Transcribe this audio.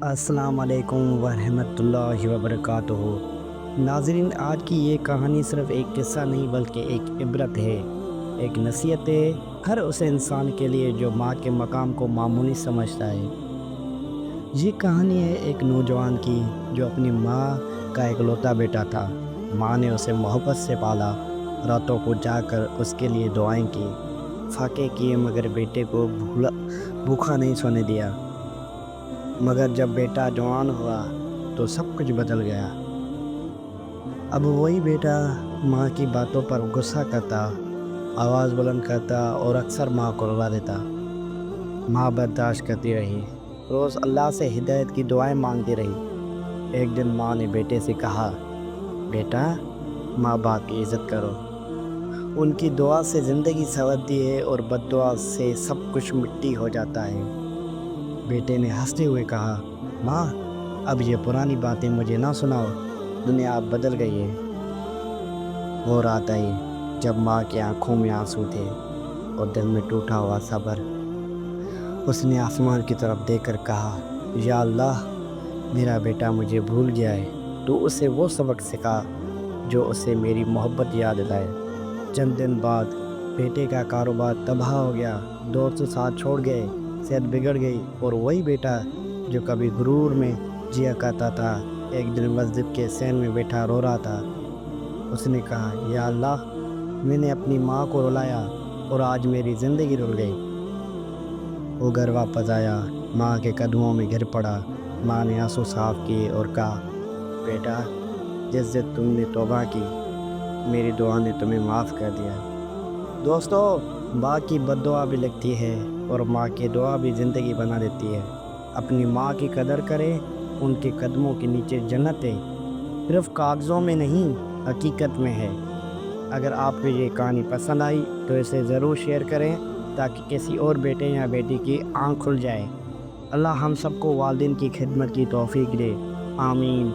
السلام علیکم ورحمۃ اللہ وبرکاتہ۔ ناظرین، آج کی یہ کہانی صرف ایک قصہ نہیں بلکہ ایک عبرت ہے، ایک نصیحت ہے ہر اس انسان کے لیے جو ماں کے مقام کو معمولی سمجھتا ہے۔ یہ کہانی ہے ایک نوجوان کی جو اپنی ماں کا اکلوتا بیٹا تھا۔ ماں نے اسے محبت سے پالا، راتوں کو جا کر اس کے لیے دعائیں کی، فاقے کیے، مگر بیٹے کو بھوکا نہیں سونے دیا۔ مگر جب بیٹا جوان ہوا تو سب کچھ بدل گیا۔ اب وہی بیٹا ماں کی باتوں پر غصہ کرتا، آواز بلند کرتا اور اکثر ماں کو رلا دیتا۔ ماں برداشت کرتی رہی، روز اللہ سے ہدایت کی دعائیں مانگتی رہی۔ ایک دن ماں نے بیٹے سے کہا، بیٹا، ماں باپ کی عزت کرو، ان کی دعا سے زندگی سنورتی ہے اور بد دعا سے سب کچھ مٹی ہو جاتا ہے۔ بیٹے نے ہنستے ہوئے کہا، ماں، اب یہ پرانی باتیں مجھے نہ سناؤ، دنیا اب بدل گئی ہے۔ وہ رات آئی جب ماں کی آنکھوں میں آنسو تھے اور دل میں ٹوٹا ہوا صبر۔ اس نے آسمان کی طرف دیکھ کر کہا، یا اللہ، میرا بیٹا مجھے بھول گیا ہے، تو اسے وہ سبق سکھا جو اسے میری محبت یاد دلائے۔ چند دن بعد بیٹے کا کاروبار تباہ ہو گیا، دوست ساتھ چھوڑ گئے، صحت بگڑ گئی، اور وہی بیٹا جو کبھی غرور میں جیا کرتا تھا ایک دن مسجد کے صحن میں بیٹھا رو رہا تھا۔ اس نے کہا، یا اللہ، میں نے اپنی ماں کو رلایا اور آج میری زندگی رل گئی۔ وہ گھر واپس آیا، ماں کے قدموں میں گر پڑا۔ ماں نے آنسو صاف کیے اور کہا، بیٹا، جس دن تم نے توبہ کی، میری دعا نے تمہیں معاف کر دیا۔ دوستو، ماں کی بد دعا بھی لگتی ہے اور ماں کی دعا بھی زندگی بنا دیتی ہے۔ اپنی ماں کی قدر کریں، ان کے قدموں کے نیچے جنت ہے، صرف کاغذوں میں نہیں، حقیقت میں ہے۔ اگر آپ کو یہ کہانی پسند آئی تو اسے ضرور شیئر کریں تاکہ کسی اور بیٹے یا بیٹی کی آنکھ کھل جائے۔ اللہ ہم سب کو والدین کی خدمت کی توفیق دے، آمین۔